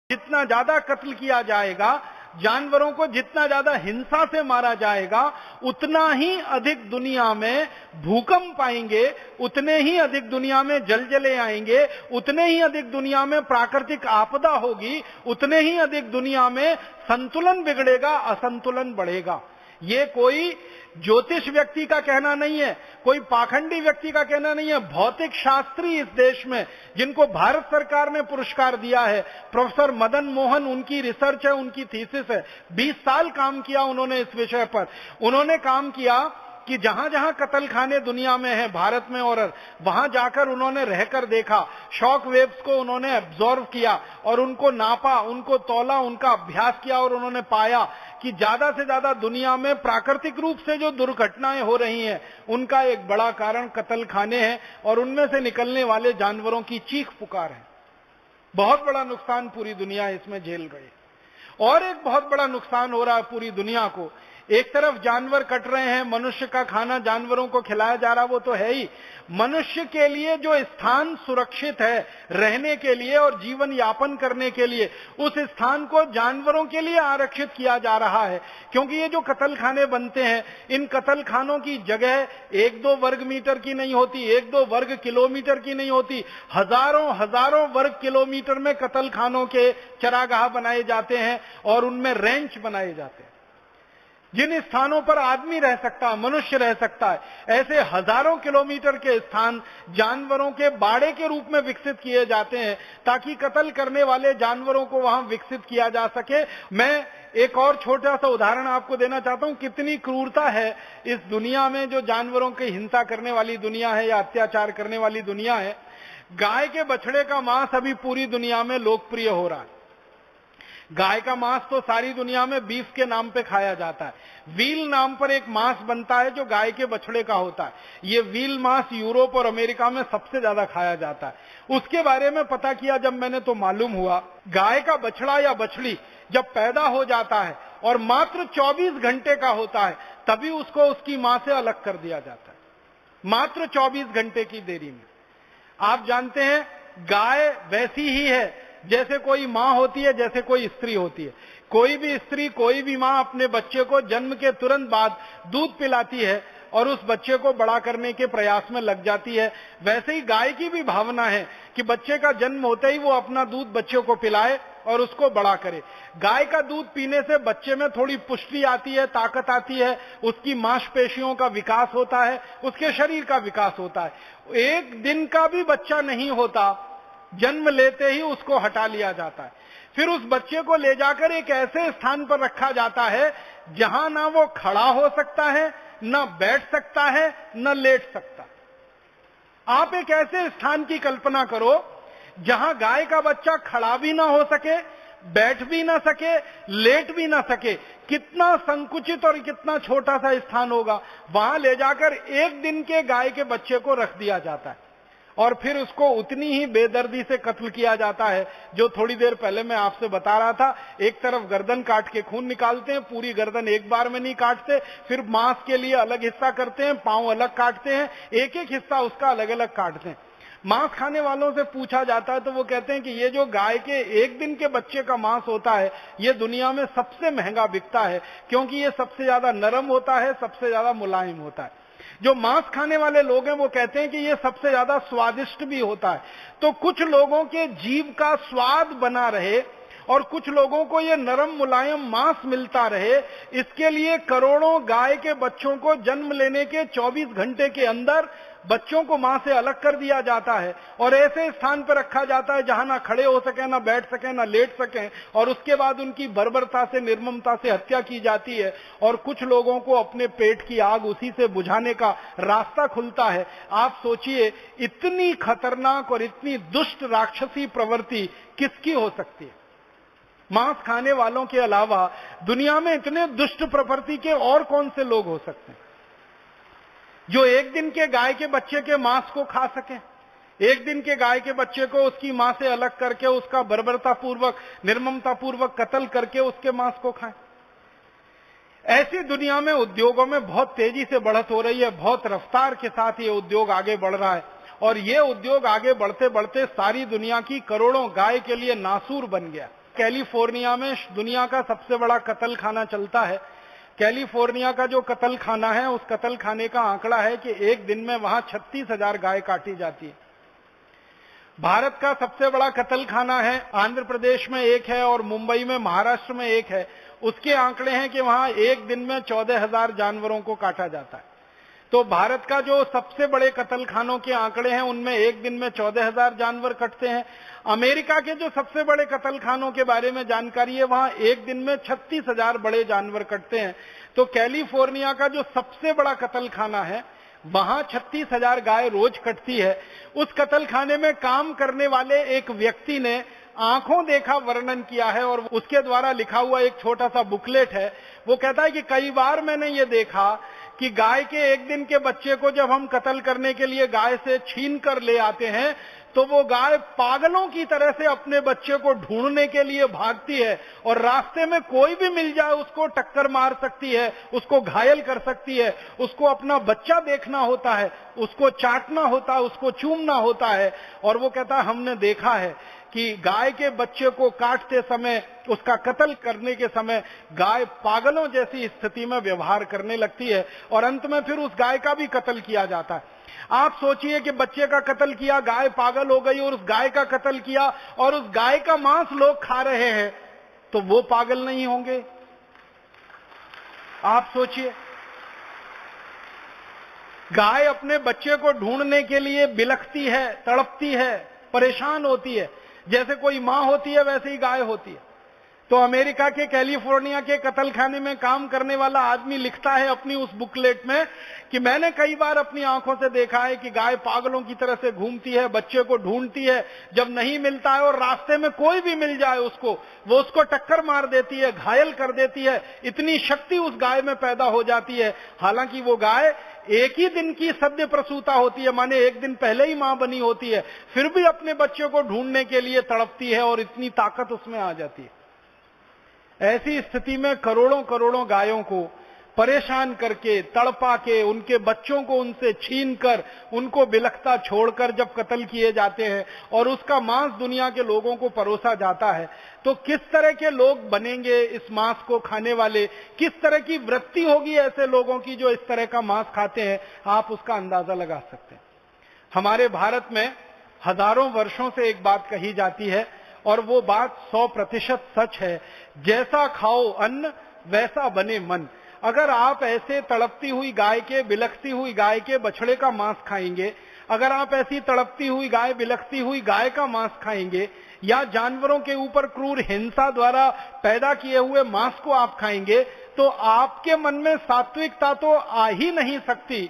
जितना ज्यादा कत्ल किया जाएगा, जानवरों को जितना ज्यादा हिंसा से मारा जाएगा, उतना ही अधिक दुनिया में भूकंप आएंगे, उतने ही अधिक दुनिया में जलजले आएंगे, उतने ही अधिक दुनिया में प्राकृतिक आपदा होगी, उतने ही अधिक दुनिया में संतुलन बिगड़ेगा, असंतुलन बढ़ेगा। ये कोई ज्योतिष व्यक्ति का कहना नहीं है, कोई पाखंडी व्यक्ति का कहना नहीं है। भौतिक शास्त्री इस देश में, जिनको भारत सरकार ने पुरस्कार दिया है, प्रोफेसर मदन मोहन, उनकी रिसर्च है, उनकी थीसिस है। 20 साल काम किया उन्होंने इस विषय पर। उन्होंने काम किया कि जहां जहां कत्ल खाने दुनिया में है, भारत में और वहां जाकर उन्होंने रहकर देखा, शॉक वेव्स को उन्होंने एब्जॉर्व किया और उनको नापा, उनको तौला, उनका अभ्यास किया और उन्होंने पाया कि ज्यादा से ज्यादा दुनिया में प्राकृतिक रूप से जो दुर्घटनाएं हो रही हैं, उनका एक बड़ा कारण कत्ल खाने हैं और उनमें से निकलने वाले जानवरों की चीख पुकार है। बहुत बड़ा नुकसान पूरी दुनिया इसमें झेल रही है। और एक बहुत बड़ा नुकसान हो रहा है पूरी दुनिया को। एक तरफ जानवर कट रहे हैं, मनुष्य का खाना जानवरों को खिलाया जा रहा, वो तो है ही। मनुष्य के लिए जो स्थान सुरक्षित है रहने के लिए और जीवन यापन करने के लिए, उस स्थान को जानवरों के लिए आरक्षित किया जा रहा है। क्योंकि ये जो कत्ल खाने बनते हैं, इन कत्ल खानों की जगह 1-2 वर्ग मीटर की नहीं होती, 1-2 वर्ग किलोमीटर की नहीं होती, हजारों वर्ग किलोमीटर में कत्ल खानों के चरागाह बनाए जाते हैं और उनमें रेंच बनाए जाते हैं। जिन स्थानों पर आदमी रह सकता, मनुष्य रह सकता है, ऐसे हजारों किलोमीटर के स्थान जानवरों के बाड़े के रूप में विकसित किए जाते हैं ताकि कत्ल करने वाले जानवरों को वहां विकसित किया जा सके। मैं एक और छोटा सा उदाहरण आपको देना चाहता हूं, कितनी क्रूरता है इस दुनिया में, जो जानवरों की हिंसा करने वाली दुनिया है या अत्याचार करने वाली दुनिया है। गाय के बछड़े का मांस अभी पूरी दुनिया में लोकप्रिय हो रहा है। गाय का मांस तो सारी दुनिया में बीफ के नाम पे खाया जाता है। व्हील नाम पर एक मांस बनता है जो गाय के बछड़े का होता है। ये व्हील मांस यूरोप और अमेरिका में सबसे ज्यादा खाया जाता है। उसके बारे में पता किया जब मैंने, तो मालूम हुआ गाय का बछड़ा या बछड़ी जब पैदा हो जाता है और मात्र 24 घंटे का होता है, तभी उसको उसकी मां से अलग कर दिया जाता है, मात्र 24 घंटे की देरी में। आप जानते हैं गाय वैसी ही है जैसे कोई मां होती है, जैसे कोई स्त्री होती है। कोई भी स्त्री, कोई भी मां अपने बच्चे को जन्म के तुरंत बाद दूध पिलाती है और उस बच्चे को बड़ा करने के प्रयास में लग जाती है। वैसे ही गाय की भी भावना है कि बच्चे का जन्म होते ही वो अपना दूध बच्चे को पिलाए और उसको बड़ा करे। गाय का दूध पीने से बच्चे में थोड़ी पुष्टि आती है, ताकत आती है, उसकी मांसपेशियों का विकास होता है, उसके शरीर का विकास होता है। एक दिन का भी बच्चा नहीं होता, जन्म लेते ही उसको हटा लिया जाता है। फिर उस बच्चे को ले जाकर एक ऐसे स्थान पर रखा जाता है जहां ना वो खड़ा हो सकता है, ना बैठ सकता है, ना लेट सकता। आप एक ऐसे स्थान की कल्पना करो जहां गाय का बच्चा खड़ा भी ना हो सके, बैठ भी ना सके, लेट भी ना सके। कितना संकुचित और कितना छोटा सा स्थान होगा। वहां ले जाकर एक दिन के गाय के बच्चे को रख दिया जाता है और फिर उसको उतनी ही बेदर्दी से कत्ल किया जाता है जो थोड़ी देर पहले मैं आपसे बता रहा था। एक तरफ गर्दन काट के खून निकालते हैं, पूरी गर्दन एक बार में नहीं काटते, फिर मांस के लिए अलग हिस्सा करते हैं, पांव अलग काटते हैं, एक एक हिस्सा उसका अलग अलग काटते हैं। मांस खाने वालों से पूछा जाता है तो वो कहते हैं कि ये जो गाय के एक दिन के बच्चे का मांस होता है, ये दुनिया में सबसे महंगा बिकता है, क्योंकि ये सबसे ज्यादा नरम होता है, सबसे ज्यादा मुलायम होता है। जो मांस खाने वाले लोग हैं वो कहते हैं कि ये सबसे ज्यादा स्वादिष्ट भी होता है। तो कुछ लोगों के जीभ का स्वाद बना रहे और कुछ लोगों को ये नरम मुलायम मांस मिलता रहे, इसके लिए करोड़ों गाय के बच्चों को जन्म लेने के 24 घंटे के अंदर बच्चों को मां से अलग कर दिया जाता है और ऐसे स्थान पर रखा जाता है जहां ना खड़े हो सके, ना बैठ सके, ना लेट सके, और उसके बाद उनकी बर्बरता से, निर्ममता से हत्या की जाती है और कुछ लोगों को अपने पेट की आग उसी से बुझाने का रास्ता खुलता है। आप सोचिए, इतनी खतरनाक और इतनी दुष्ट राक्षसी प्रवृत्ति किसकी हो सकती है? मांस खाने वालों के अलावा दुनिया में इतने दुष्ट प्रवृत्ति के और कौन से लोग हो सकते हैं जो एक दिन के गाय के बच्चे के मांस को खा सकें? एक दिन के गाय के बच्चे को उसकी मां से अलग करके उसका बर्बरतापूर्वक, निर्ममतापूर्वक कत्ल करके उसके मांस को खाएं। ऐसी दुनिया में उद्योगों में बहुत तेजी से बढ़त हो रही है, बहुत रफ्तार के साथ ये उद्योग आगे बढ़ रहा है और ये उद्योग आगे बढ़ते बढ़ते सारी दुनिया की करोड़ों गाय के लिए नासूर बन गया। कैलिफोर्निया में दुनिया का सबसे बड़ा कत्ल खाना चलता है। कैलिफोर्निया का जो कत्ल खाना है, उस कत्ल खाने का आंकड़ा है कि एक दिन में वहां 36,000 गाय काटी जाती है। भारत का सबसे बड़ा कत्ल खाना है, आंध्र प्रदेश में एक है और मुंबई में, महाराष्ट्र में एक है। उसके आंकड़े हैं कि वहां एक दिन में 14,000 जानवरों को काटा जाता है। तो भारत का जो सबसे बड़े कत्ल खानों के आंकड़े हैं, उनमें एक दिन में 14,000 जानवर कटते हैं। अमेरिका के जो सबसे बड़े कत्ल खानों के बारे में जानकारी है, वहां एक दिन में 36,000 बड़े जानवर कटते हैं। तो कैलिफोर्निया का जो सबसे बड़ा कत्ल खाना है, वहां 36,000 गाय रोज कटती है। उस कत्ल खाने में काम करने वाले एक व्यक्ति ने आंखों देखा वर्णन किया है और उसके द्वारा लिखा हुआ एक छोटा सा बुकलेट है। वो कहता है कि कई बार मैंने ये देखा कि गाय के एक दिन के बच्चे को जब हम कत्ल करने के लिए गाय से छीन कर ले आते हैं, तो वो गाय पागलों की तरह से अपने बच्चे को ढूंढने के लिए भागती है और रास्ते में कोई भी मिल जाए उसको टक्कर मार सकती है, उसको घायल कर सकती है। उसको अपना बच्चा देखना होता है, उसको चाटना होता है, उसको चूमना होता है। और वो कहता है हमने देखा है कि गाय के बच्चे को काटते समय, उसका कत्ल करने के समय गाय पागलों जैसी स्थिति में व्यवहार करने लगती है और अंत में फिर उस गाय का भी कत्ल किया जाता है। आप सोचिए कि बच्चे का कत्ल किया, गाय पागल हो गई और उस गाय का कत्ल किया और उस गाय का मांस लोग खा रहे हैं, तो वो पागल नहीं होंगे? आप सोचिए, गाय अपने बच्चे को ढूंढने के लिए बिलखती है, तड़पती है, परेशान होती है। जैसे कोई मां होती है वैसे ही गाय होती है। तो अमेरिका के कैलिफोर्निया के कत्ल खाने में काम करने वाला आदमी लिखता है अपनी उस बुकलेट में कि मैंने कई बार अपनी आंखों से देखा है कि गाय पागलों की तरह से घूमती है, बच्चे को ढूंढती है, जब नहीं मिलता है और रास्ते में कोई भी मिल जाए उसको, वो उसको टक्कर मार देती है, घायल कर देती है। इतनी शक्ति उस गाय में पैदा हो जाती है। हालांकि वो गाय एक ही दिन की सद्य प्रसूता होती है, माने एक दिन पहले ही मां बनी होती है, फिर भी अपने बच्चे को ढूंढने के लिए तड़पती है और इतनी ताकत उसमें आ जाती है। ऐसी स्थिति में करोड़ों करोड़ों गायों को परेशान करके, तड़पा के, उनके बच्चों को उनसे छीनकर, उनको बिलखता छोड़कर जब कत्ल किए जाते हैं और उसका मांस दुनिया के लोगों को परोसा जाता है, तो किस तरह के लोग बनेंगे इस मांस को खाने वाले? किस तरह की वृत्ति होगी ऐसे लोगों की जो इस तरह का मांस खाते हैं? आप उसका अंदाजा लगा सकते हैं। हमारे भारत में हजारों वर्षों से एक बात कही जाती है और वो बात 100% सच है, जैसा खाओ अन्न वैसा बने मन। अगर आप ऐसे तड़पती हुई गाय के, बिलखती हुई गाय के बछड़े का मांस खाएंगे, अगर आप ऐसी तड़पती हुई गाय, बिलखती हुई गाय का मांस खाएंगे, या जानवरों के ऊपर क्रूर हिंसा द्वारा पैदा किए हुए मांस को आप खाएंगे, तो आपके मन में सात्विकता तो आ ही नहीं सकती।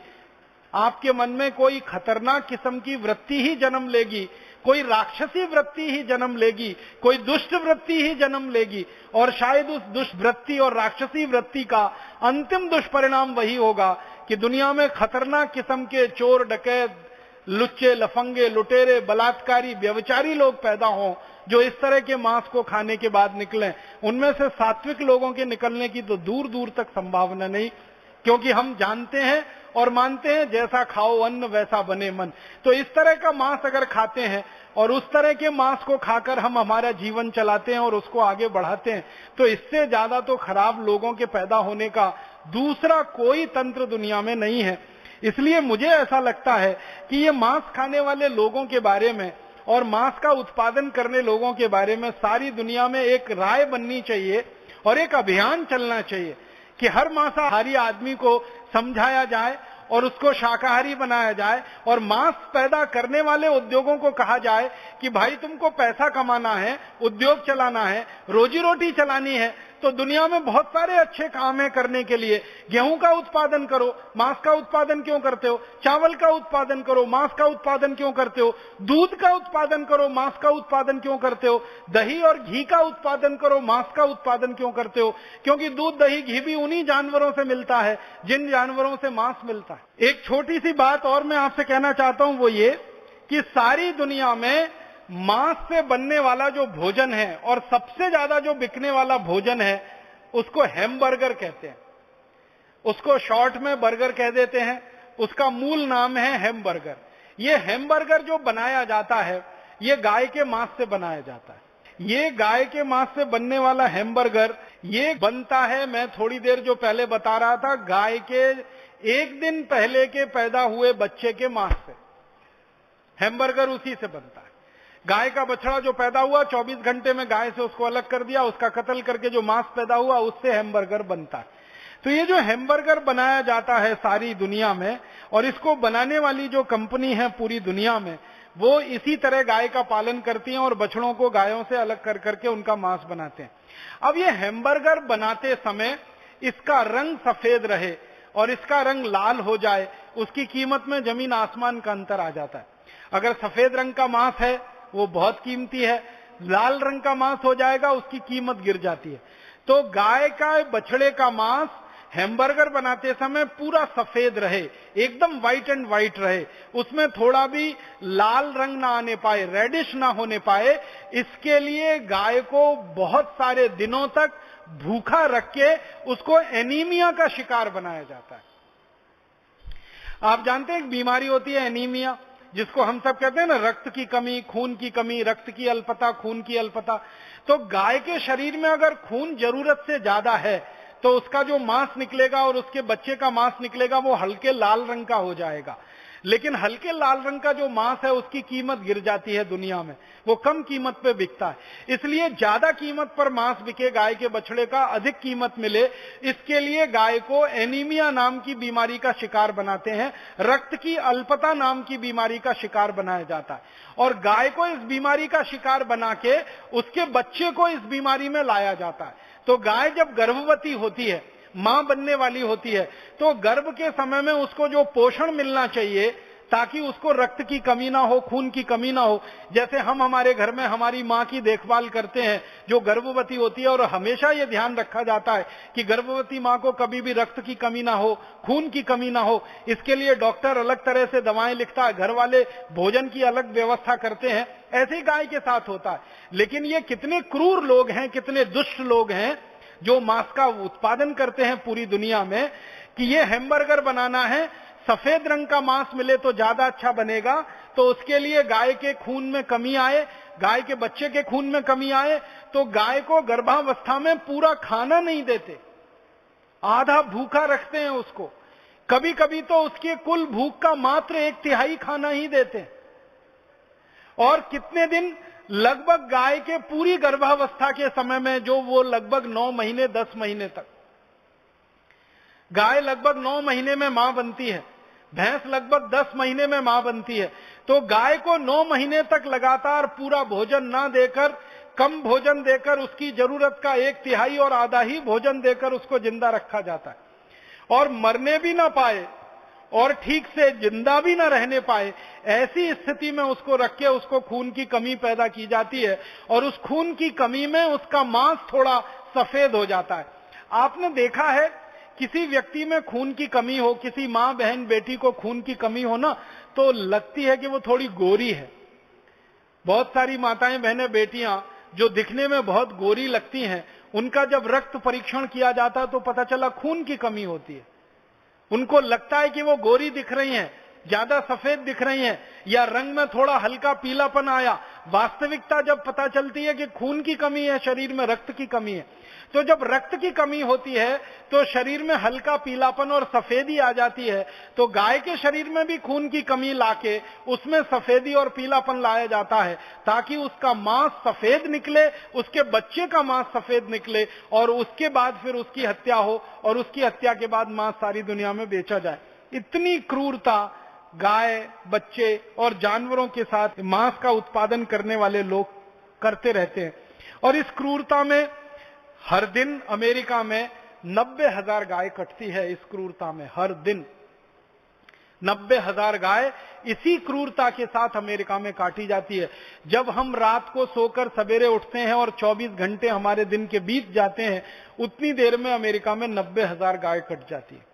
आपके मन में कोई खतरनाक किस्म की वृत्ति ही जन्म लेगी, कोई राक्षसी वृत्ति ही जन्म लेगी, कोई दुष्ट वृत्ति ही जन्म लेगी। और शायद उस दुष्ट वृत्ति और राक्षसी वृत्ति का अंतिम दुष्परिणाम वही होगा कि दुनिया में खतरनाक किस्म के चोर, डकैत, लुच्चे, लफंगे, लुटेरे, बलात्कारी, व्यभिचारी लोग पैदा हों जो इस तरह के मांस को खाने के बाद निकलें। उनमें से सात्विक लोगों के निकलने की तो दूर दूर तक संभावना नहीं, क्योंकि हम जानते हैं और मानते हैं जैसा खाओ अन्न वैसा बने मन। तो इस तरह का मांस अगर खाते हैं और उस तरह के मांस को खाकर हम हमारा जीवन चलाते हैं और उसको आगे बढ़ाते हैं, तो इससे ज्यादा तो खराब लोगों के पैदा होने का दूसरा कोई तंत्र दुनिया में नहीं है। इसलिए मुझे ऐसा लगता है कि ये मांस खाने वाले लोगों के बारे में और मांस का उत्पादन करने लोगों के बारे में सारी दुनिया में एक राय बननी चाहिए और एक अभियान चलना चाहिए कि हर मांसाहारी आदमी को समझाया जाए और उसको शाकाहारी बनाया जाए और मांस पैदा करने वाले उद्योगों को कहा जाए कि भाई तुमको पैसा कमाना है, उद्योग चलाना है, रोजी रोटी चलानी है, तो दुनिया में बहुत सारे अच्छे काम है करने के लिए। गेहूं का उत्पादन करो, मांस का उत्पादन क्यों करते हो? चावल का उत्पादन करो, मांस का उत्पादन क्यों करते हो? दूध का उत्पादन करो, मांस का उत्पादन क्यों करते हो? दही और घी का उत्पादन करो, मांस का उत्पादन क्यों करते हो? क्योंकि दूध, दही, घी भी उन्हीं जानवरों से मिलता है जिन जानवरों से मांस मिलता है। एक छोटी सी बात और मैं आपसे कहना चाहता हूं, वो ये कि सारी दुनिया में मांस से बनने वाला जो भोजन है और सबसे ज्यादा जो बिकने वाला भोजन है उसको हैमबर्गर कहते हैं। उसको शॉर्ट में बर्गर कह देते हैं, उसका मूल नाम है हैमबर्गर। ये हैमबर्गर जो बनाया जाता है ये गाय के मांस से बनाया जाता है। ये गाय के मांस से बनने वाला हैमबर्गर ये बनता है, मैं थोड़ी देर जो पहले बता रहा था, गाय के 1 दिन पहले के पैदा हुए बच्चे के मांस से हैमबर्गर उसी से बनता है। गाय का बछड़ा जो पैदा हुआ 24 घंटे में गाय से उसको अलग कर दिया, उसका कत्ल करके जो मांस पैदा हुआ उससे हैमबर्गर बनता है। तो ये जो हैमबर्गर बनाया जाता है सारी दुनिया में, और इसको बनाने वाली जो कंपनी है पूरी दुनिया में, वो इसी तरह गाय का पालन करती हैं और बछड़ों को गायों से अलग कर करके उनका मांस बनाते हैं। अब ये हैमबर्गर बनाते समय इसका रंग सफेद रहे और इसका रंग लाल हो जाए, उसकी कीमत में जमीन आसमान का अंतर आ जाता है। अगर सफेद रंग का मांस है वो बहुत कीमती है, लाल रंग का मांस हो जाएगा उसकी कीमत गिर जाती है। तो गाय का बछड़े का मांस हैमबर्गर बनाते समय पूरा सफेद रहे, एकदम व्हाइट एंड व्हाइट रहे, उसमें थोड़ा भी लाल रंग ना आने पाए, रेडिश ना होने पाए, इसके लिए गाय को बहुत सारे दिनों तक भूखा रख के उसको एनीमिया का शिकार बनाया जाता है। आप जानते हैं एक बीमारी होती है एनीमिया, जिसको हम सब कहते हैं ना, रक्त की कमी, खून की कमी, रक्त की अल्पता, खून की अल्पता। तो गाय के शरीर में अगर खून जरूरत से ज्यादा है तो उसका जो मांस निकलेगा और उसके बच्चे का मांस निकलेगा वो हल्के लाल रंग का हो जाएगा। लेकिन हल्के लाल रंग का जो मांस है उसकी कीमत गिर जाती है दुनिया में, वो कम कीमत पे बिकता है। इसलिए ज्यादा कीमत पर मांस बिके गाय के बछड़े का, अधिक कीमत मिले, इसके लिए गाय को एनीमिया नाम की बीमारी का शिकार बनाते हैं, रक्त की अल्पता नाम की बीमारी का शिकार बनाया जाता है। और गाय को इस बीमारी का शिकार बना के उसके बच्चे को इस बीमारी में लाया जाता है। तो गाय जब गर्भवती होती है, मां बनने वाली होती है, तो गर्भ के समय में उसको जो पोषण मिलना चाहिए ताकि उसको रक्त की कमी ना हो, खून की कमी ना हो, जैसे हम हमारे घर में हमारी मां की देखभाल करते हैं जो गर्भवती होती है, और हमेशा ये ध्यान रखा जाता है कि गर्भवती मां को कभी भी रक्त की कमी ना हो, खून की कमी ना हो, इसके लिए डॉक्टर अलग तरह से दवाएं लिखता है, घर वाले भोजन की अलग व्यवस्था करते हैं। ऐसे ही गाय के साथ होता है। लेकिन ये कितने क्रूर लोग हैं, कितने दुष्ट लोग हैं जो मांस का उत्पादन करते हैं पूरी दुनिया में, कि ये हैमबर्गर बनाना है, सफेद रंग का मांस मिले तो ज्यादा अच्छा बनेगा, तो उसके लिए गाय के खून में कमी आए, गाय के बच्चे के खून में कमी आए, तो गाय को गर्भावस्था में पूरा खाना नहीं देते, आधा भूखा रखते हैं उसको। कभी कभी तो उसके कुल भूख का मात्र 1/3 खाना ही देते। और कितने दिन, लगभग गाय के पूरी गर्भावस्था के समय में, जो वो लगभग 9 महीने 10 महीने तक, गाय लगभग 9 महीने में मां बनती है, भैंस लगभग 10 महीने में मां बनती है। तो गाय को 9 महीने तक लगातार पूरा भोजन ना देकर, कम भोजन देकर, उसकी जरूरत का 1/3 और आधा ही भोजन देकर उसको जिंदा रखा जाता है। और मरने भी ना पाए और ठीक से जिंदा भी ना रहने पाए, ऐसी स्थिति में उसको रख के उसको खून की कमी पैदा की जाती है, और उस खून की कमी में उसका मांस थोड़ा सफेद हो जाता है। आपने देखा है किसी व्यक्ति में खून की कमी हो, किसी मां बहन बेटी को खून की कमी हो ना, तो लगती है कि वो थोड़ी गोरी है। बहुत सारी माताएं बहनें बेटियां जो दिखने में बहुत गोरी लगती हैं, उनका जब रक्त परीक्षण किया जाता है तो पता चला खून की कमी होती है। उनको लगता है कि वो गोरी दिख रही हैं, ज्यादा सफेद दिख रही हैं, या रंग में थोड़ा हल्का पीलापन आया। वास्तविकता जब पता चलती है कि खून की कमी है, शरीर में रक्त की कमी है। तो जब रक्त की कमी होती है तो शरीर में हल्का पीलापन और सफेदी आ जाती है। तो गाय के शरीर में भी खून की कमी लाके उसमें सफेदी और पीलापन लाया जाता है, ताकि उसका मांस सफेद निकले, उसके बच्चे का मांस सफेद निकले, और उसके बाद फिर उसकी हत्या हो, और उसकी हत्या के बाद मांस सारी दुनिया में बेचा जाए। इतनी क्रूरता गाय, बच्चे और जानवरों के साथ मांस का उत्पादन करने वाले लोग करते रहते हैं। और इस क्रूरता में हर दिन अमेरिका में 90,000 गाय कटती है। इस क्रूरता में हर दिन 90,000 गाय इसी क्रूरता के साथ अमेरिका में काटी जाती है। जब हम रात को सोकर सवेरे उठते हैं और 24 घंटे हमारे दिन के बीत जाते हैं, उतनी देर में अमेरिका में 90,000 गाय कट जाती है।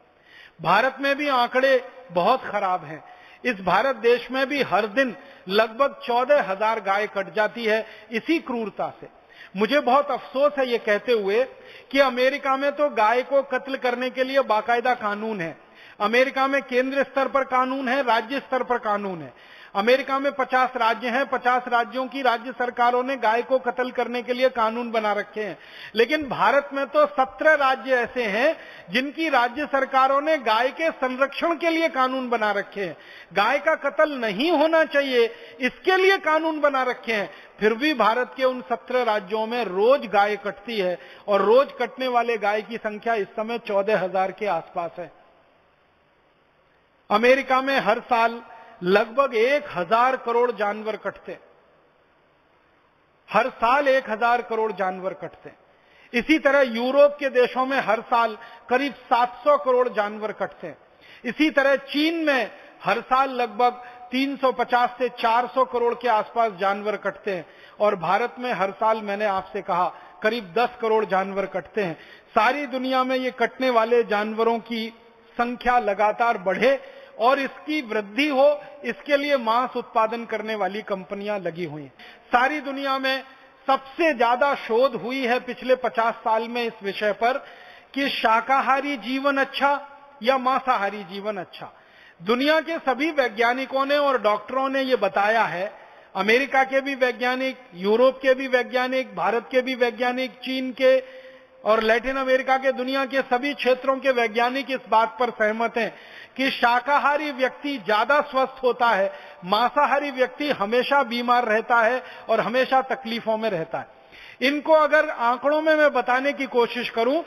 भारत में भी आंकड़े बहुत खराब हैं। इस भारत देश में भी हर दिन लगभग 14,000 गाय कट जाती है इसी क्रूरता से। मुझे बहुत अफसोस है ये कहते हुए कि अमेरिका में तो गाय को कत्ल करने के लिए बाकायदा कानून है। अमेरिका में केंद्र स्तर पर कानून है, राज्य स्तर पर कानून है। अमेरिका में 50 राज्य हैं, 50 राज्यों की राज्य सरकारों ने गाय को कत्ल करने के लिए कानून बना रखे हैं। लेकिन भारत में तो 17 राज्य ऐसे हैं जिनकी राज्य सरकारों ने गाय के संरक्षण के लिए कानून बना रखे हैं। गाय का कत्ल नहीं होना चाहिए, इसके लिए कानून बना रखे हैं। फिर भी भारत के उन 17 राज्यों में रोज गाय कटती है, और रोज कटने वाले गाय की संख्या इस समय 14,000 के आसपास है। अमेरिका में हर साल लगभग 1,000 करोड़ जानवर कटते, हर साल 1,000 करोड़ जानवर कटते। इसी तरह यूरोप के देशों में हर साल करीब 700 करोड़ जानवर कटते। इसी तरह चीन में हर साल लगभग 350 से 400 करोड़ के आसपास जानवर कटते हैं, और भारत में हर साल मैंने आपसे कहा करीब 10 करोड़ जानवर कटते हैं। सारी दुनिया में ये कटने वाले जानवरों की संख्या लगातार बढ़े और इसकी वृद्धि हो, इसके लिए मांस उत्पादन करने वाली कंपनियां लगी हुई हैं। सारी दुनिया में सबसे ज्यादा शोध हुई है पिछले 50 साल में इस विषय पर कि शाकाहारी जीवन अच्छा या मांसाहारी जीवन अच्छा। दुनिया के सभी वैज्ञानिकों ने और डॉक्टरों ने यह बताया है, अमेरिका के भी वैज्ञानिक, यूरोप के भी वैज्ञानिक, भारत के भी वैज्ञानिक, चीन के और लैटिन अमेरिका के, दुनिया के सभी क्षेत्रों के वैज्ञानिक इस बात पर सहमत हैं कि शाकाहारी व्यक्ति ज्यादा स्वस्थ होता है, मांसाहारी व्यक्ति हमेशा बीमार रहता है और हमेशा तकलीफों में रहता है। इनको अगर आंकड़ों में मैं बताने की कोशिश करूं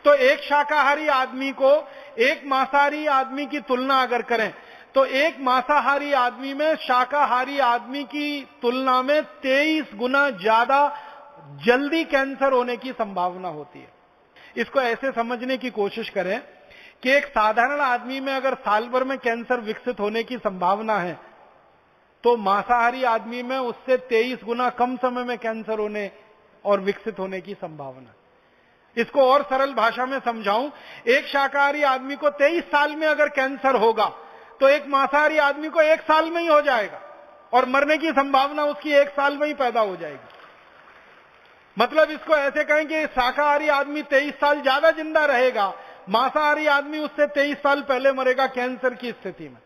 तो एक शाकाहारी आदमी को एक मांसाहारी आदमी की तुलना अगर करें तो एक मांसाहारी आदमी में शाकाहारी आदमी की तुलना में 23 गुना ज्यादा जल्दी कैंसर होने की संभावना होती है। इसको ऐसे समझने की कोशिश करें कि एक साधारण आदमी में अगर साल भर में कैंसर विकसित होने की संभावना है, तो मांसाहारी आदमी में उससे 23 गुना कम समय में कैंसर होने और विकसित होने की संभावना। इसको और सरल भाषा में समझाऊं, एक शाकाहारी आदमी को 23 साल में अगर कैंसर होगा तो एक मांसाहारी आदमी को 1 साल में ही हो जाएगा, और मरने की संभावना उसकी 1 साल में ही पैदा हो जाएगी। मतलब इसको ऐसे कहें कि शाकाहारी आदमी 23 साल ज्यादा जिंदा रहेगा, मांसाहारी आदमी उससे 23 साल पहले मरेगा कैंसर की स्थिति में।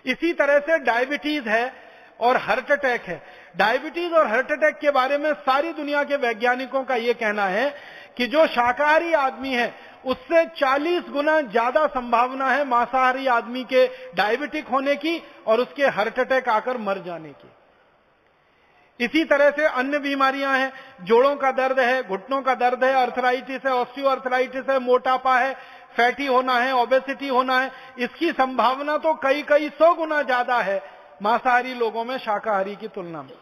इसी तरह से डायबिटीज है और हार्ट अटैक है। डायबिटीज और हार्ट अटैक के बारे में सारी दुनिया के वैज्ञानिकों का यह कहना है कि जो शाकाहारी आदमी है उससे 40 गुना ज्यादा संभावना है मांसाहारी आदमी के डायबिटिक होने की और उसके हार्ट अटैक आकर मर जाने की। इसी तरह से अन्य बीमारियां हैं, जोड़ों का दर्द है, घुटनों का दर्द है, अर्थराइटिस है, ऑस्टियोआर्थराइटिस है, मोटापा है, फैटी होना है, ओबेसिटी होना है। इसकी संभावना तो कई 100 गुना ज्यादा है मांसाहारी लोगों में शाकाहारी की तुलना में।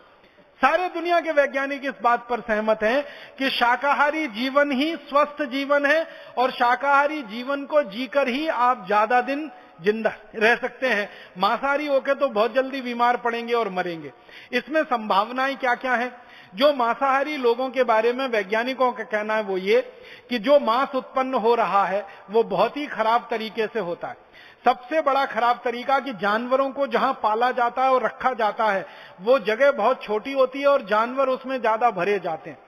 सारे दुनिया के वैज्ञानिक इस बात पर सहमत हैं कि शाकाहारी जीवन ही स्वस्थ जीवन है, और शाकाहारी जीवन को जीकर ही आप ज्यादा दिन जिंदा रह सकते हैं। मांसाहारी होकर तो बहुत जल्दी बीमार पड़ेंगे और मरेंगे। इसमें संभावनाएं क्या क्या है? जो मांसाहारी लोगों के बारे में वैज्ञानिकों का कहना है वो ये कि जो मांस उत्पन्न हो रहा है वो बहुत ही खराब तरीके से होता है। सबसे बड़ा खराब तरीका कि जानवरों को जहां पाला जाता है और रखा जाता है वो जगह बहुत छोटी होती है और जानवर उसमें ज्यादा भरे जाते हैं,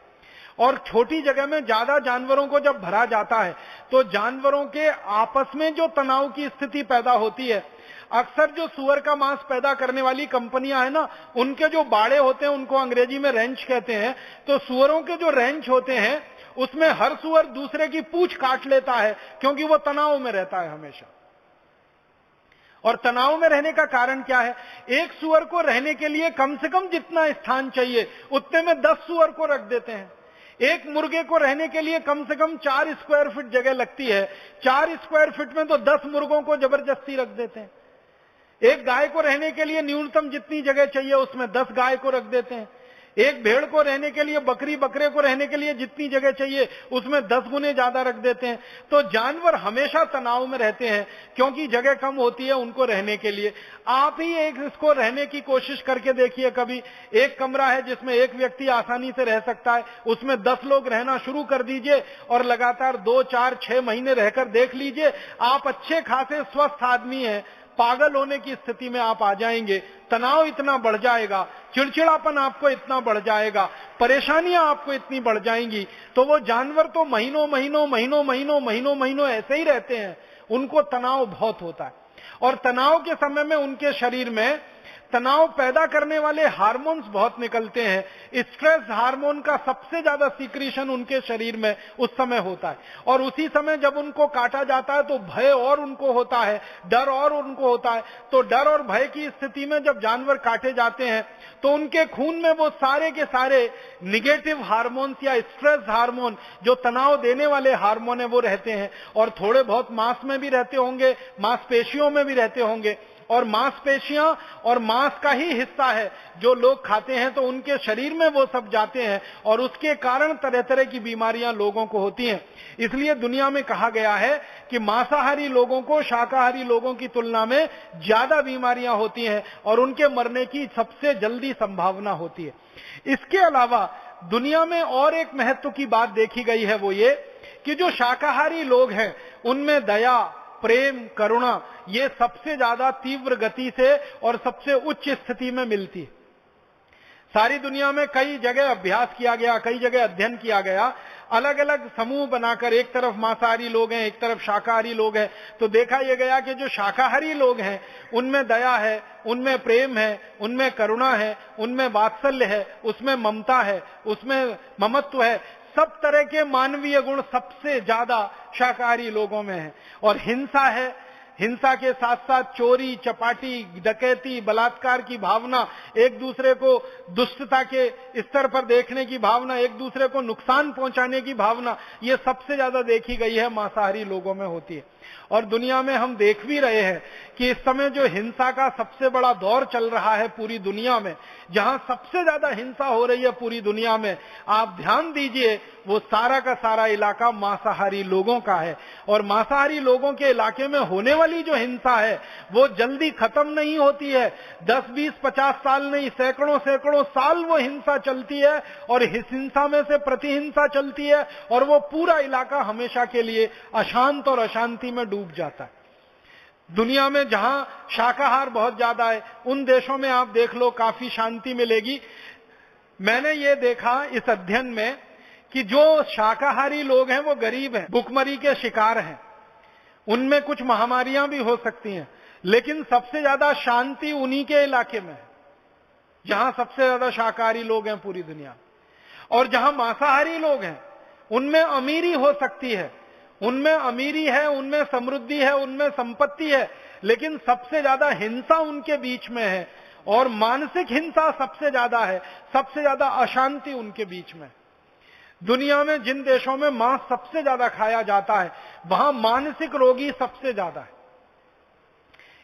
और छोटी जगह में ज्यादा जानवरों को जब भरा जाता है तो जानवरों के आपस में जो तनाव की स्थिति पैदा होती है। अक्सर जो सुअर का मांस पैदा करने वाली कंपनियां है ना, उनके जो बाड़े होते हैं उनको अंग्रेजी में रेंच कहते हैं। तो सुअरों के जो रेंच होते हैं उसमें हर सुअर दूसरे की पूंछ काट लेता है क्योंकि वो तनाव में रहता है हमेशा। और तनाव में रहने का कारण क्या है? एक सुअर को रहने के लिए कम से कम जितना स्थान चाहिए उतने में 10 सुअर को रख देते हैं। एक मुर्गे को रहने के लिए कम से कम 4 स्क्वायर फीट जगह लगती है, 4 स्क्वायर फीट में तो 10 मुर्गों को जबरदस्ती रख देते हैं। एक गाय को रहने के लिए न्यूनतम जितनी जगह चाहिए उसमें 10 गाय को रख देते हैं। एक भेड़ को रहने के लिए, बकरे को रहने के लिए जितनी जगह चाहिए उसमें 10 गुने ज्यादा रख देते हैं। तो जानवर हमेशा तनाव में रहते हैं क्योंकि जगह कम होती है उनको रहने के लिए। आप ही एक इसको रहने की कोशिश करके देखिए कभी। एक कमरा है जिसमें एक व्यक्ति आसानी से रह सकता है, उसमें 10 लोग रहना शुरू कर दीजिए और लगातार 2, 4, 6 महीने रहकर देख लीजिए, आप अच्छे खासे स्वस्थ आदमी हैं, पागल होने की स्थिति में आप आ जाएंगे। तनाव इतना बढ़ जाएगा, चिड़चिड़ापन आपको इतना बढ़ जाएगा, परेशानियां आपको इतनी बढ़ जाएंगी। तो वो जानवर तो महीनों ऐसे ही रहते हैं, उनको तनाव बहुत होता है। और तनाव के समय में उनके शरीर में तनाव पैदा करने वाले हार्मोन्स बहुत निकलते हैं। स्ट्रेस हार्मोन का सबसे ज्यादा सीक्रेशन उनके शरीर में उस समय होता है, और उसी समय जब उनको काटा जाता है तो भय और उनको होता है, डर और उनको होता है। तो डर और भय की स्थिति में जब जानवर काटे जाते हैं तो उनके खून में वो सारे के सारे निगेटिव हार्मोन्स या स्ट्रेस हार्मोन, जो तनाव देने वाले हार्मोन है, वो रहते हैं। और थोड़े बहुत मांस में भी रहते होंगे, मांसपेशियों में भी रहते होंगे। और मांसपेशियां और मांस का ही हिस्सा है जो लोग खाते हैं, तो उनके शरीर में वो सब जाते हैं और उसके कारण तरह तरह की बीमारियां लोगों को होती हैं। इसलिए दुनिया में कहा गया है कि मांसाहारी लोगों को शाकाहारी लोगों की तुलना में ज्यादा बीमारियां होती हैं और उनके मरने की सबसे जल्दी संभावना होती है। इसके अलावा दुनिया में और एक महत्व की बात देखी गई है, वो ये कि जो शाकाहारी लोग हैं उनमें दया, प्रेम, करुणा ये सबसे ज्यादा तीव्र गति से और सबसे उच्च स्थिति में मिलती है। सारी दुनिया में कई जगह अभ्यास किया गया, कई जगह अध्ययन किया गया, अलग अलग समूह बनाकर, एक तरफ मांसाहारी लोग हैं, एक तरफ शाकाहारी लोग हैं, तो देखा यह गया कि जो शाकाहारी लोग हैं उनमें दया है, उनमें प्रेम है, उनमें करुणा है, उनमें वात्सल्य है, उसमें ममता है, उसमें ममत्व है। सब तरह के मानवीय गुण सबसे ज्यादा शाकाहारी लोगों में है। और हिंसा है, हिंसा के साथ साथ चोरी, चपाटी, डकैती, बलात्कार की भावना, एक दूसरे को दुष्टता के स्तर पर देखने की भावना, एक दूसरे को नुकसान पहुंचाने की भावना, ये सबसे ज्यादा देखी गई है मांसाहारी लोगों में होती है। और दुनिया में हम देख भी रहे हैं कि इस समय जो हिंसा का सबसे बड़ा दौर चल रहा है पूरी दुनिया में, जहां सबसे ज्यादा हिंसा हो रही है पूरी दुनिया में, आप ध्यान दीजिए वो सारा का सारा इलाका मांसाहारी लोगों का है। और मांसाहारी लोगों के इलाके में होने वाली जो हिंसा है वो जल्दी खत्म नहीं होती है। 10, 20, 50 साल नहीं, सैकड़ों सैकड़ों साल वो हिंसा चलती है और इस हिंसा में से प्रतिहिंसा चलती है और वो पूरा इलाका हमेशा के लिए अशांत और अशांति में डूब जाता है। दुनिया में जहां शाकाहार बहुत ज्यादा है उन देशों में आप देख लो काफी शांति मिलेगी। मैंने ये देखा इस अध्ययन में कि जो शाकाहारी लोग हैं वो गरीब हैं, भुखमरी के शिकार हैं, उनमें कुछ महामारियां भी हो सकती हैं, लेकिन सबसे ज्यादा शांति उन्हीं के इलाके में है जहां सबसे ज्यादा शाकाहारी लोग हैं पूरी दुनिया। और जहां मांसाहारी लोग हैं उनमें अमीरी हो सकती है, उनमें अमीरी है, उनमें समृद्धि है, उनमें संपत्ति है, लेकिन सबसे ज्यादा हिंसा उनके बीच में है और मानसिक हिंसा सबसे ज्यादा है, सबसे ज्यादा अशांति उनके बीच में। दुनिया में जिन देशों में मांस सबसे ज्यादा खाया जाता है वहां मानसिक रोगी सबसे ज्यादा है।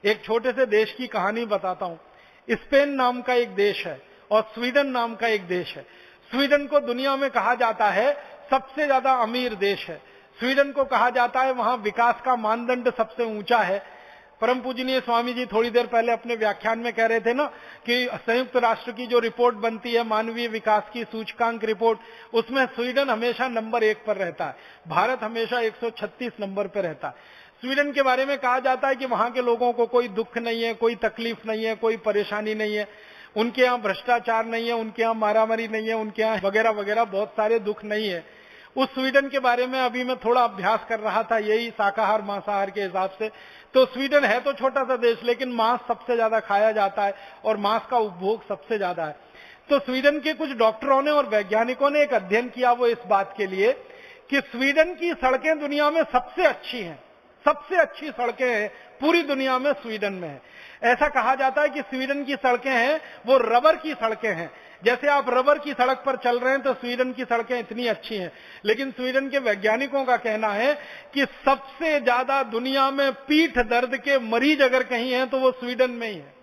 एक छोटे से देश की कहानी बताता हूं। स्पेन नाम का एक देश है और स्वीडन नाम का एक देश है। स्वीडन को दुनिया में कहा जाता है सबसे ज्यादा अमीर देश है। स्वीडन को कहा जाता है वहां विकास का मानदंड सबसे ऊंचा है। परम पूजनीय स्वामी जी थोड़ी देर पहले अपने व्याख्यान में कह रहे थे ना कि संयुक्त राष्ट्र की जो रिपोर्ट बनती है मानवीय विकास की सूचकांक रिपोर्ट, उसमें स्वीडन हमेशा नंबर 1 पर रहता है, भारत हमेशा 136 नंबर पर रहता है। स्वीडन के बारे में कहा जाता है कि वहां के लोगों को कोई दुख नहीं है, कोई तकलीफ नहीं है, कोई परेशानी नहीं है, उनके यहाँ भ्रष्टाचार नहीं है, उनके यहाँ मारामारी नहीं है, उनके यहाँ वगैरह वगैरह बहुत सारे दुख नहीं है। उस स्वीडन के बारे में अभी मैं थोड़ा अभ्यास कर रहा था, यही शाकाहार मांसाहार के हिसाब से। तो स्वीडन है तो छोटा सा देश, लेकिन मांस सबसे ज्यादा खाया जाता है और मांस का उपभोग सबसे ज्यादा है। तो स्वीडन के कुछ डॉक्टरों ने और वैज्ञानिकों ने एक अध्ययन किया, वो इस बात के लिए कि स्वीडन की सड़कें दुनिया में सबसे अच्छी हैं, सबसे अच्छी सड़कें हैं पूरी दुनिया में स्वीडन में है। ऐसा कहा जाता है कि स्वीडन की सड़कें हैं वो रबर की सड़कें हैं। जैसे आप रबर की सड़क पर चल रहे हैं तो स्वीडन की सड़कें इतनी अच्छी हैं। लेकिन स्वीडन के वैज्ञानिकों का कहना है कि सबसे ज्यादा दुनिया में पीठ दर्द के मरीज अगर कहीं हैं तो वो स्वीडन में ही है।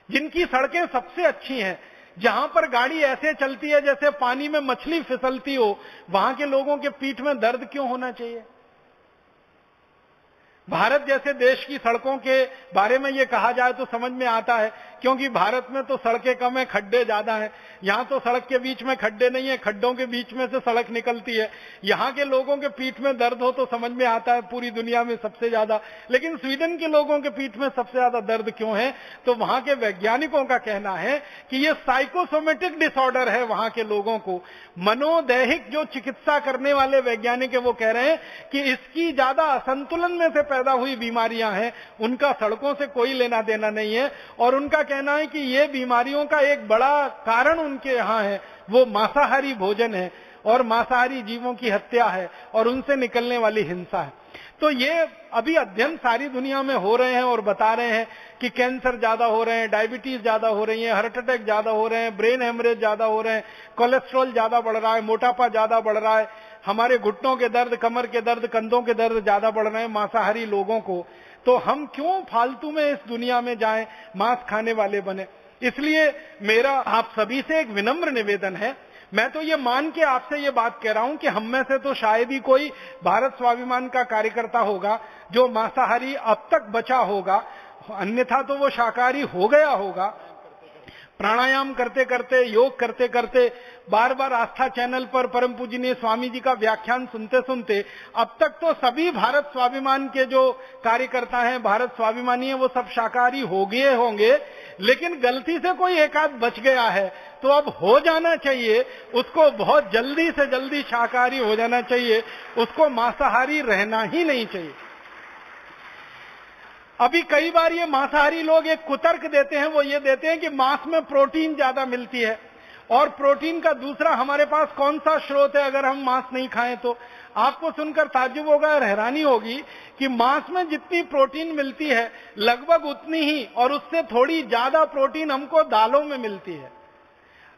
जिनकी सड़कें सबसे अच्छी हैं, जहां पर गाड़ी ऐसे चलती है जैसे पानी में मछली फिसलती हो, वहां के लोगों के पीठ में दर्द क्यों होना चाहिए? भारत जैसे देश की सड़कों के बारे में यह कहा जाए तो समझ में आता है क्योंकि भारत में तो सड़कें कम है, खड्डे ज्यादा हैं। यहाँ तो सड़क के बीच में खड्डे नहीं है, खड्डों के बीच में से सड़क निकलती है। यहाँ के लोगों के पीठ में दर्द हो तो समझ में आता है पूरी दुनिया में सबसे ज्यादा, लेकिन स्वीडन के लोगों के पीठ में सबसे ज्यादा दर्द क्यों है? तो वहां के वैज्ञानिकों का कहना है कि ये साइकोसोमेटिक डिसऑर्डर है। वहां के लोगों को मनोदैहिक, जो चिकित्सा करने वाले वैज्ञानिक है वो कह रहे हैं कि इसकी ज्यादा असंतुलन में से पैदा हुई बीमारियां हैं, उनका सड़कों से कोई लेना देना नहीं है। और उनका कहना है कि ये बीमारियों का एक बड़ा कारण उनके यहाँ है, वो मांसाहारी भोजन है और मांसाहारी जीवों की हत्या है और उनसे निकलने वाली हिंसा है। तो ये अभी अध्ययन सारी दुनिया में हो रहे हैं और बता रहे हैं कि कैंसर ज्यादा हो रहे हैं, डायबिटीज ज्यादा हो रही है, हार्ट अटैक ज्यादा हो रहे हैं, ब्रेन हेमरेज ज्यादा हो रहे हैं, कोलेस्ट्रॉल ज्यादा बढ़ रहा है, मोटापा ज्यादा बढ़ रहा है, हमारे घुटनों के दर्द, कमर के दर्द, कंधों के दर्द ज्यादा बढ़ रहे हैं मांसाहारी लोगों को। तो हम क्यों फालतू में इस दुनिया में जाएं, मांस खाने वाले बने? इसलिए मेरा आप सभी से एक विनम्र निवेदन है। मैं तो ये मान के आपसे ये बात कह रहा हूं कि हम में से तो शायद ही कोई भारत स्वाभिमान का कार्यकर्ता होगा जो मांसाहारी अब तक बचा होगा, अन्यथा तो वो शाकाहारी हो गया होगा। प्राणायाम करते करते, योग करते करते, बार बार आस्था चैनल पर परम पूजनीय स्वामी जी का व्याख्यान सुनते सुनते अब तक तो सभी भारत स्वाभिमान के जो कार्यकर्ता हैं, भारत स्वाभिमानी हैं, वो सब शाकाहारी हो गए होंगे। लेकिन गलती से कोई एक आध बच गया है तो अब हो जाना चाहिए, उसको बहुत जल्दी से जल्दी शाकाहारी हो जाना चाहिए, उसको मांसाहारी रहना ही नहीं चाहिए। अभी कई बार ये मांसाहारी लोग एक कुतर्क देते हैं, वो ये देते हैं कि मांस में प्रोटीन ज्यादा मिलती है, और प्रोटीन का दूसरा हमारे पास कौन सा स्रोत है अगर हम मांस नहीं खाएं तो? आपको सुनकर ताज्जुब होगा और हैरानी होगी कि मांस में जितनी प्रोटीन मिलती है लगभग उतनी ही और उससे थोड़ी ज्यादा प्रोटीन हमको दालों में मिलती है।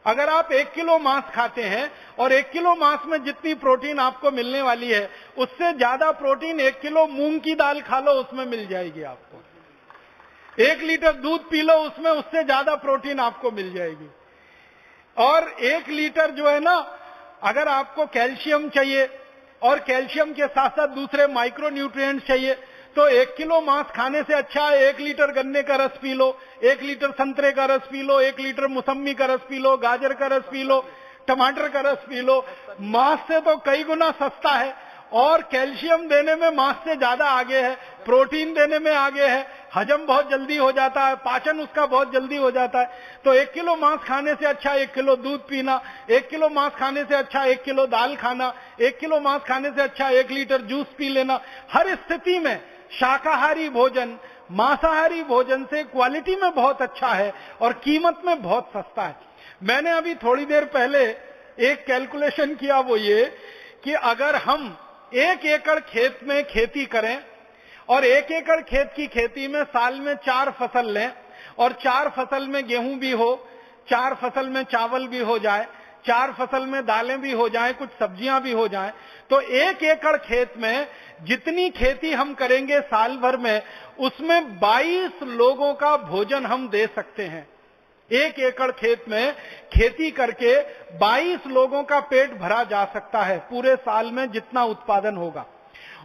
अगर आप 1 किलो मांस खाते हैं और 1 किलो मांस में जितनी प्रोटीन आपको मिलने वाली है उससे ज्यादा प्रोटीन 1 किलो मूंग की दाल खा लो, उसमें मिल जाएगी आपको। 1 लीटर दूध पी लो, उसमें उससे ज्यादा प्रोटीन आपको मिल जाएगी। और 1 लीटर जो है ना, अगर आपको कैल्शियम चाहिए और कैल्शियम के साथ साथ दूसरे माइक्रो न्यूट्रिएंट्स चाहिए तो 1 किलो मांस खाने से अच्छा है 1 लीटर गन्ने का रस पी लो, 1 लीटर संतरे का रस पी लो, 1 लीटर मौसम्मी का रस पी लो, गाजर का रस पी लो, टमाटर का रस पी लो। मांस से तो कई गुना सस्ता है और कैल्शियम देने में मांस से ज्यादा आगे है, प्रोटीन देने में आगे है, हजम बहुत जल्दी हो जाता है, पाचन उसका बहुत जल्दी हो जाता है। तो 1 किलो मांस खाने से अच्छा 1 किलो दूध पीना, 1 किलो मांस खाने से अच्छा 1 किलो दाल खाना, 1 किलो मांस खाने से अच्छा 1 लीटर जूस पी लेना। हर स्थिति में शाकाहारी भोजन मांसाहारी भोजन से क्वालिटी में बहुत अच्छा है और कीमत में बहुत सस्ता है। मैंने अभी थोड़ी देर पहले एक कैलकुलेशन किया, वो ये कि अगर हम 1 एकड़ खेत में खेती करें और 1 एकड़ खेत की खेती में साल में 4 फसल लें और 4 फसल में गेहूं भी हो, 4 फसल में चावल भी हो जाए, 4 फसल में दालें भी हो जाएं, कुछ सब्जियां भी हो जाएं, तो 1 एकड़ खेत में जितनी खेती हम करेंगे साल भर में उसमें 22 लोगों का भोजन हम दे सकते हैं। 1 एकड़ खेत में खेती करके 22 लोगों का पेट भरा जा सकता है पूरे साल में जितना उत्पादन होगा।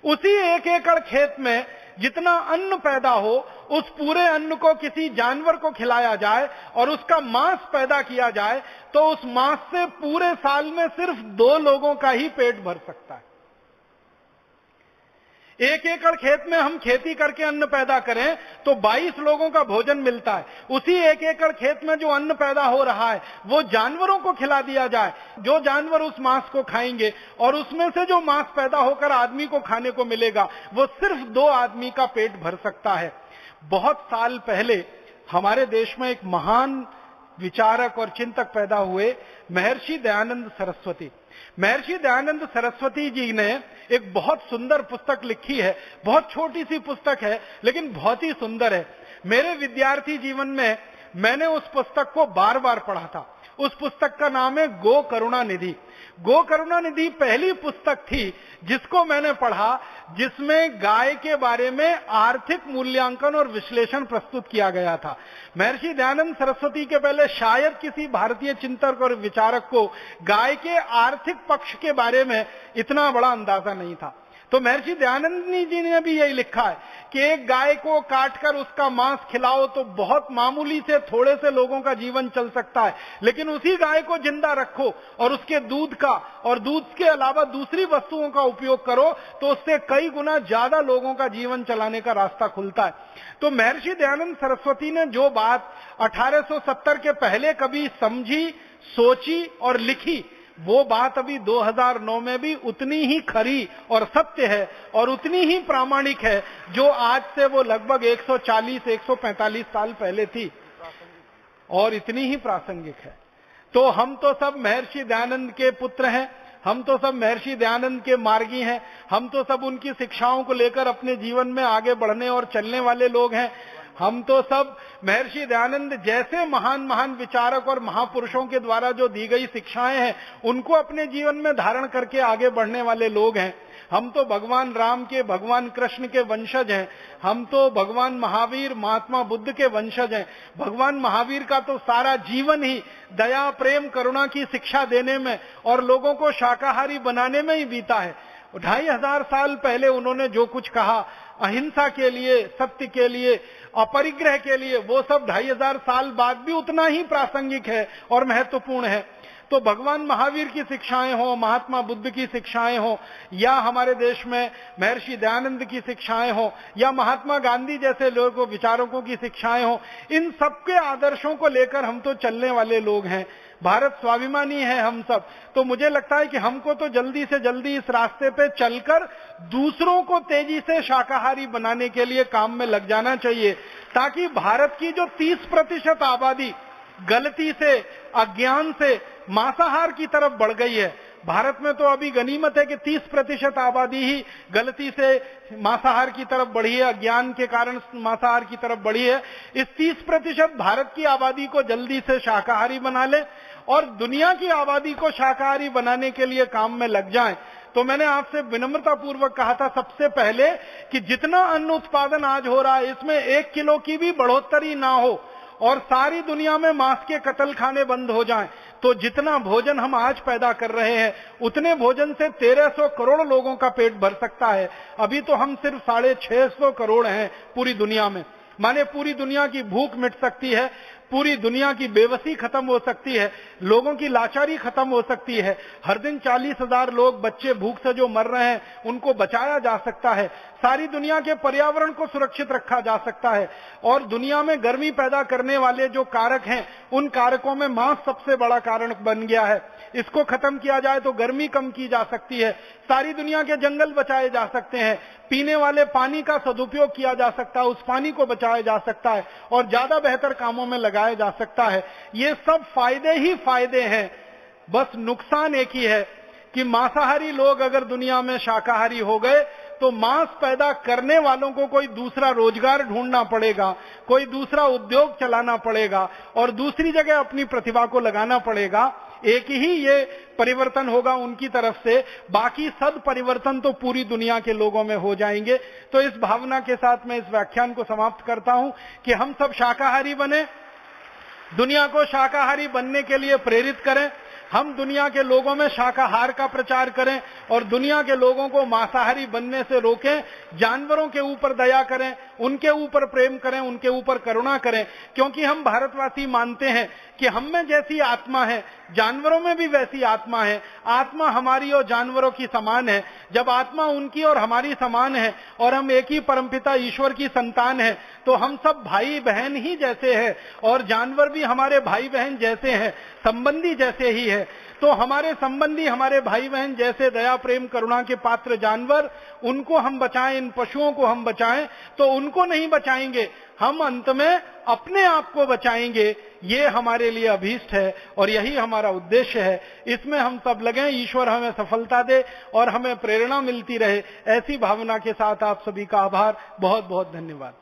उसी 1 एकड़ खेत में जितना अन्न पैदा हो उस पूरे अन्न को किसी जानवर को खिलाया जाए और उसका मांस पैदा किया जाए तो उस मांस से पूरे साल में सिर्फ 2 लोगों का ही पेट भर सकता है। 1 एकड़ खेत में हम खेती करके अन्न पैदा करें तो 22 लोगों का भोजन मिलता है। उसी 1 एकड़ खेत में जो अन्न पैदा हो रहा है वो जानवरों को खिला दिया जाए, जो जानवर उस मांस को खाएंगे और उसमें से जो मांस पैदा होकर आदमी को खाने को मिलेगा वो सिर्फ 2 आदमी का पेट भर सकता है। बहुत साल पहले हमारे देश में एक महान विचारक और चिंतक पैदा हुए, महर्षि दयानंद सरस्वती। महर्षि दयानंद सरस्वती जी ने एक बहुत सुंदर पुस्तक लिखी है, बहुत छोटी सी पुस्तक है लेकिन बहुत ही सुंदर है। मेरे विद्यार्थी जीवन में मैंने उस पुस्तक को बार बार पढ़ा था। उस पुस्तक का नाम है गो करुणा निधि। गो करुणा निधि पहली पुस्तक थी जिसको मैंने पढ़ा जिसमें गाय के बारे में आर्थिक मूल्यांकन और विश्लेषण प्रस्तुत किया गया था। महर्षि दयानंद सरस्वती के पहले शायद किसी भारतीय चिंतक और विचारक को गाय के आर्थिक पक्ष के बारे में इतना बड़ा अंदाजा नहीं था। तो महर्षि दयानंद जी ने भी यही लिखा है कि एक गाय को काटकर उसका मांस खिलाओ तो बहुत मामूली से थोड़े से लोगों का जीवन चल सकता है, लेकिन उसी गाय को जिंदा रखो और उसके दूध का और दूध के अलावा दूसरी वस्तुओं का उपयोग करो तो उससे कई गुना ज्यादा लोगों का जीवन चलाने का रास्ता खुलता है। तो महर्षि दयानंद सरस्वती ने जो बात 1870 के पहले कभी समझी, सोची और लिखी, वो बात अभी 2009 में भी उतनी ही खरी और सत्य है और उतनी ही प्रामाणिक है जो आज से वो लगभग 140-145 साल पहले थी, और इतनी ही प्रासंगिक है। तो हम तो सब महर्षि दयानंद के पुत्र हैं, हम तो सब महर्षि दयानंद के मार्गी हैं, हम तो सब उनकी शिक्षाओं को लेकर अपने जीवन में आगे बढ़ने और चलने वाले लोग हैं। हम तो सब महर्षि दयानंद जैसे महान महान विचारक और महापुरुषों के द्वारा जो दी गई शिक्षाएं हैं उनको अपने जीवन में धारण करके आगे बढ़ने वाले लोग हैं। हम तो भगवान राम के, भगवान कृष्ण के वंशज हैं, हम तो भगवान महावीर, महात्मा बुद्ध के वंशज हैं। भगवान महावीर का तो सारा जीवन ही दया, प्रेम, करुणा की शिक्षा देने में और लोगों को शाकाहारी बनाने में ही बीता है। 2500 साल पहले उन्होंने जो कुछ कहा अहिंसा के लिए, सत्य के लिए, अपरिग्रह के लिए, वो सब 2500 साल बाद भी उतना ही प्रासंगिक है और महत्वपूर्ण है। तो भगवान महावीर की शिक्षाएं हो, महात्मा बुद्ध की शिक्षाएं हो, या हमारे देश में महर्षि दयानंद की शिक्षाएं हो, या महात्मा गांधी जैसे लोगों, विचारकों की शिक्षाएं हो, इन सबके आदर्शों को लेकर हम तो चलने वाले लोग हैं। भारत स्वाभिमानी है हम सब। तो मुझे लगता है कि हमको तो जल्दी से जल्दी इस रास्ते पे चलकर दूसरों को तेजी से शाकाहारी बनाने के लिए काम में लग जाना चाहिए, ताकि भारत की जो 30% आबादी गलती से, अज्ञान से मांसाहार की तरफ बढ़ गई है। भारत में तो अभी गनीमत है कि 30% आबादी ही गलती से मांसाहार की तरफ बढ़ी है, अज्ञान के कारण मांसाहार की तरफ बढ़ी है। इस 30% भारत की आबादी को जल्दी से शाकाहारी बना ले और दुनिया की आबादी को शाकाहारी बनाने के लिए काम में लग जाएं। तो मैंने आपसे विनम्रता पूर्वक कहा था सबसे पहले कि जितना अन्न उत्पादन आज हो रहा है इसमें 1 किलो की भी बढ़ोतरी ना हो और सारी दुनिया में मांस के कत्ल खाने बंद हो जाएं, तो जितना भोजन हम आज पैदा कर रहे हैं उतने भोजन से 1300 करोड़ लोगों का पेट भर सकता है। अभी तो हम सिर्फ 650 करोड़ हैं पूरी दुनिया में। माने पूरी दुनिया की भूख मिट सकती है, पूरी दुनिया की बेबसी खत्म हो सकती है, लोगों की लाचारी खत्म हो सकती है। हर दिन 40,000 लोग, बच्चे भूख से जो मर रहे हैं उनको बचाया जा सकता है। सारी दुनिया के पर्यावरण को सुरक्षित रखा जा सकता है और दुनिया में गर्मी पैदा करने वाले जो कारक हैं उन कारकों में मांस सबसे बड़ा कारण बन गया है। इसको खत्म किया जाए तो गर्मी कम की जा सकती है, सारी दुनिया के जंगल बचाए जा सकते हैं, पीने वाले पानी का सदुपयोग किया जा सकता है, उस पानी को बचाया जा सकता है और ज्यादा बेहतर कामों में लगाया जा सकता है। ये सब फायदे ही फायदे हैं। बस नुकसान एक ही है कि मांसाहारी लोग अगर दुनिया में शाकाहारी हो गए तो मांस पैदा करने वालों को कोई दूसरा रोजगार ढूंढना पड़ेगा, कोई दूसरा उद्योग चलाना पड़ेगा और दूसरी जगह अपनी प्रतिभा को लगाना पड़ेगा। एक ही ये परिवर्तन होगा उनकी तरफ से, बाकी सद परिवर्तन तो पूरी दुनिया के लोगों में हो जाएंगे। तो इस भावना के साथ मैं इस व्याख्यान को समाप्त करता हूं कि हम सब शाकाहारी बने, दुनिया को शाकाहारी बनने के लिए प्रेरित करें। हम दुनिया के लोगों में शाकाहार का प्रचार करें और दुनिया के लोगों को मांसाहारी बनने से रोकें। जानवरों के ऊपर दया करें, उनके ऊपर प्रेम करें, उनके ऊपर करुणा करें, क्योंकि हम भारतवासी मानते हैं कि हम में जैसी आत्मा है जानवरों में भी वैसी आत्मा है। आत्मा हमारी और जानवरों की समान है। जब आत्मा उनकी और हमारी समान है और हम एक ही परमपिता ईश्वर की संतान है तो हम सब भाई बहन ही जैसे हैं और जानवर भी हमारे भाई बहन जैसे हैं, संबंधी जैसे ही है। तो हमारे संबंधी, हमारे भाई बहन जैसे दया, प्रेम, करुणा के पात्र जानवर, उनको हम बचाएं, इन पशुओं को हम बचाएं। तो उनको नहीं बचाएंगे, हम अंत में अपने आप को बचाएंगे। ये हमारे लिए अभीष्ट है और यही हमारा उद्देश्य है। इसमें हम सब लगे, ईश्वर हमें सफलता दे और हमें प्रेरणा मिलती रहे। ऐसी भावना के साथ आप सभी का आभार, बहुत बहुत धन्यवाद।